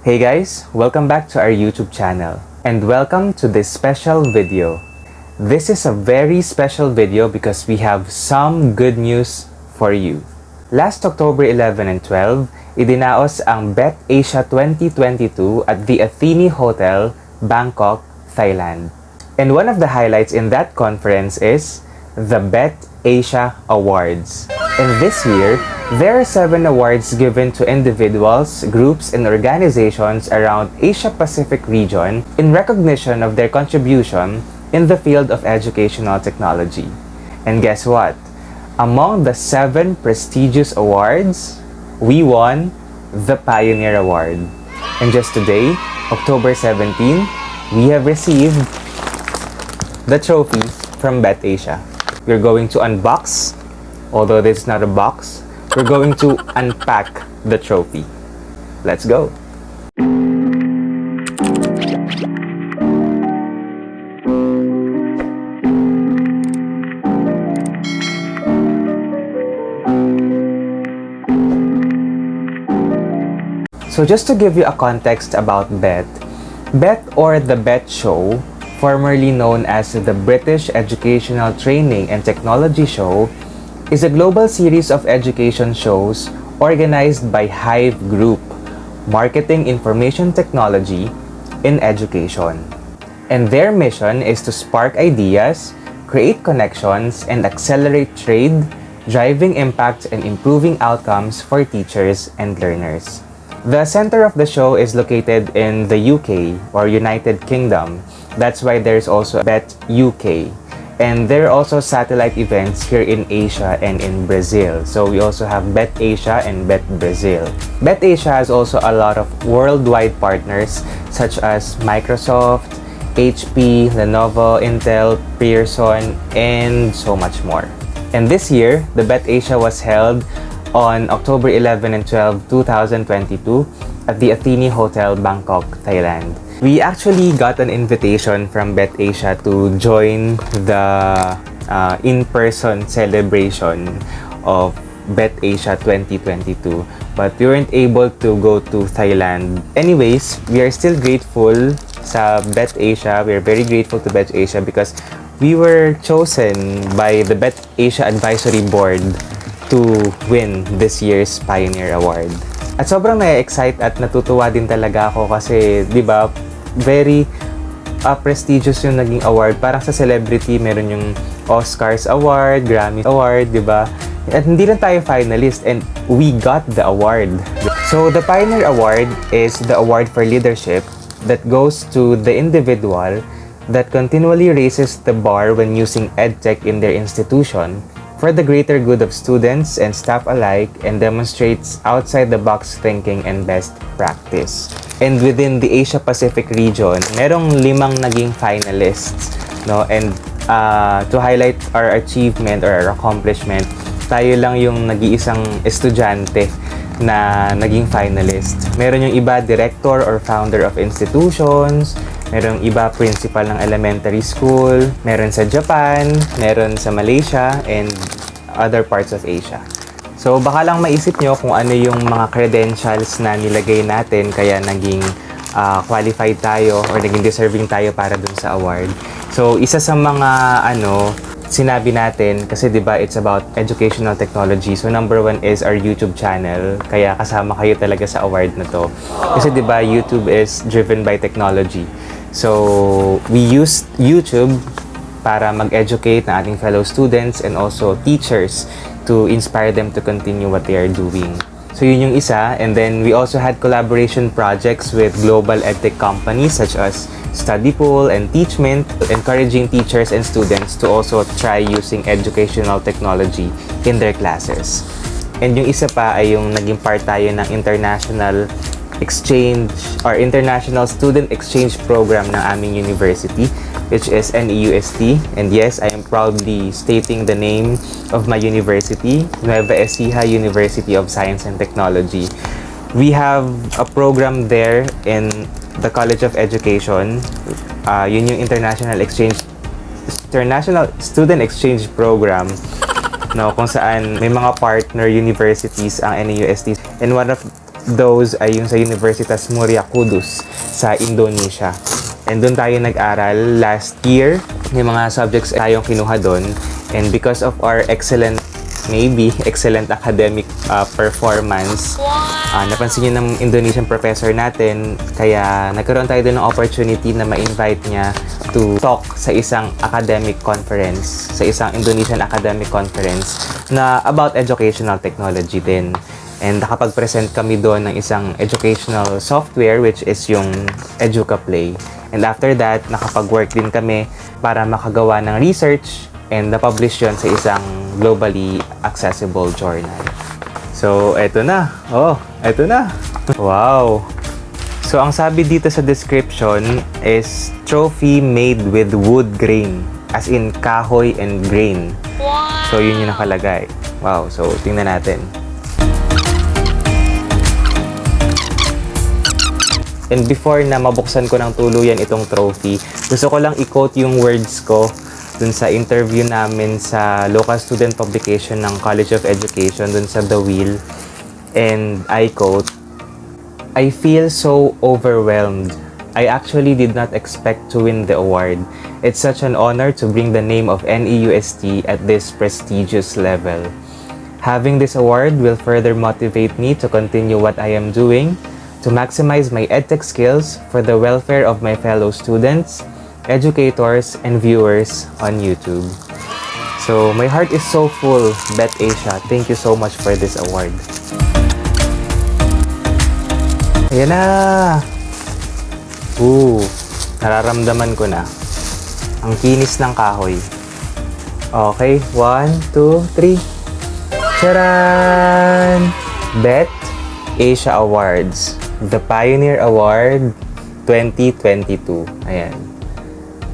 Hey guys, welcome back to our YouTube channel and welcome to this special video. This is a very special video because we have some good news for you. Last October 11 and 12, idinaos ang Bett Asia 2022 at the Athenee Hotel, Bangkok, Thailand. And one of the highlights in that conference is the Bett Asia Awards. And this year, there are 7 awards given to individuals, groups, and organizations around Asia-Pacific region in recognition of their contribution in the field of educational technology. And guess what? Among the 7 prestigious awards, we won the Pioneer Award. And just today, October 17, we have received the trophy from Bett Asia. We're going to unbox, although this is not a box, we're going to unpack the trophy. Let's go! So just to give you a context about Bett, Bett or the Bett Show, formerly known as the British Educational Training and Technology Show, is a global series of education shows organized by Hive Group, marketing information technology in education. And their mission is to spark ideas, create connections, and accelerate trade, driving impact and improving outcomes for teachers and learners. The center of the show is located in the UK or United Kingdom. That's why there's also Bett UK. And there are also satellite events here in Asia and in Brazil. So we also have Bett Asia and Bett Brazil. Bett Asia has also a lot of worldwide partners such as Microsoft, HP, Lenovo, Intel, Pearson, and so much more. And this year, the Bett Asia was held on October 11 and 12, 2022 at the Athenee Hotel, Bangkok, Thailand. We actually got an invitation from Bett Asia to join the in-person celebration of Bett Asia 2022, but we weren't able to go to Thailand. Anyways, we are still grateful sa Bett Asia. We are very grateful to Bett Asia because we were chosen by the Bett Asia Advisory Board to win this year's Pioneer Award. At sobrang na-excite at natutuwa din talaga ako kasi, di ba, very prestigious yung naging award. Parang sa celebrity, meron yung Oscars Award, Grammy Award, di ba? At hindi lang tayo finalist and we got the award. So, the Pioneer Award is the award for leadership that goes to the individual that continually raises the bar when using EdTech in their institution for the greater good of students and staff alike and demonstrates outside-the-box thinking and best practice. And within the Asia-Pacific region, merong 5 naging finalists, no? And to highlight our achievement or our accomplishment, tayo lang yung nag-iisang estudyante na naging finalist. Meron yung iba director or founder of institutions, meron iba principal ng elementary school, meron sa Japan, meron sa Malaysia, and other parts of Asia. So baka lang maisip nyo kung ano yung mga credentials na nilagay natin kaya naging qualified tayo or naging deserving tayo para dun sa award. So isa sa mga sinabi natin, kasi diba it's about educational technology. So number 1 is our YouTube channel. Kaya kasama kayo talaga sa award na to. Kasi diba YouTube is driven by technology. So we used YouTube para mag-educate ng ating fellow students and also teachers to inspire them to continue what they are doing. So yun yung isa. And then we also had collaboration projects with global edtech companies such as Study Pool and Teachment, encouraging teachers and students to also try using educational technology in their classes. And yung isa pa ay yung naging part tayo ng international exchange or international student exchange program ng aming university, which is NEUST. And yes, I am proudly stating the name of my university, Bett Asia University of Science and Technology. We have a program there in the College of Education. Yun yung international student exchange program, no, kung saan may mga partner universities ang NEUST. And one of those ay yung sa Universitas Muria Kudus sa Indonesia. And doon tayo nag-aral last year. May mga subjects tayong kinuha doon. And because of our excellent academic performance, napansin niyo ng Indonesian professor natin, kaya nagkaroon tayo doon ng opportunity na ma-invite niya to talk sa isang academic conference, sa isang Indonesian academic conference na about educational technology din. And nakapag-present kami doon ng isang educational software which is yung EducaPlay. And after that, nakapag-work din kami para makagawa ng research and na-publish yun sa isang globally accessible journal. So, eto na. Oh, eto na. Wow! So, ang sabi dito sa description is trophy made with wood grain. As in, kahoy and grain. So, yun yung nakalagay. Wow! So, tingnan natin. And before na mabuksan ko ng tuluyan itong trophy, gusto ko lang i-quote yung words ko dun sa interview namin sa local student publication ng College of Education dun sa The Wheel. And I quote, "I feel so overwhelmed. I actually did not expect to win the award. It's such an honor to bring the name of NEUST at this prestigious level. Having this award will further motivate me to continue what I am doing, to maximize my edtech skills for the welfare of my fellow students, educators, and viewers on YouTube." So, my heart is so full, Bett Asia. Thank you so much for this award. Ayan na! Nararamdaman ko na. Ang kinis ng kahoy. Okay, 1, 2, 3. Charan! Bett Asia Awards. The Pioneer Award 2022. Ayan.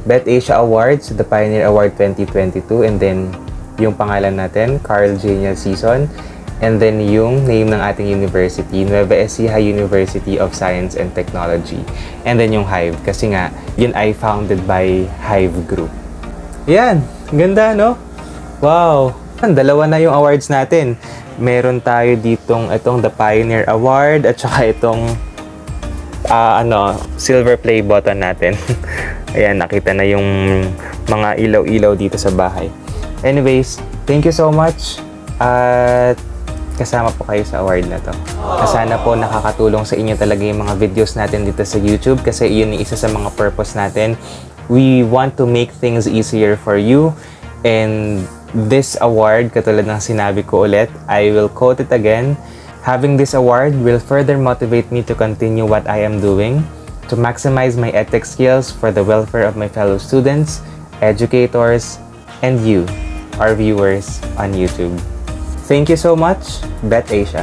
Bett Asia Awards, the Pioneer Award 2022. And then, yung pangalan natin, Karl Sison. And then, yung name ng ating university, Bett Asia University of Science and Technology. And then, yung Hive. Kasi nga, yun ay founded by Hive Group. Yan. Ganda, no? Wow. Dalawa na yung awards natin. Meron tayo ditong itong The Pioneer Award at saka itong silver play button natin. Ayan, nakita na yung mga ilaw-ilaw dito sa bahay. Anyways, thank you so much at kasama po kayo sa award na to. Sana po nakakatulong sa inyo talaga yung mga videos natin dito sa YouTube kasi yun yung isa sa mga purpose natin. We want to make things easier for you, and this award, katulad ng sinabi ko ulit, I will quote it again. Having this award will further motivate me to continue what I am doing, to maximize my edtech skills for the welfare of my fellow students, educators, and you, our viewers on YouTube. Thank you so much, Bett Asia.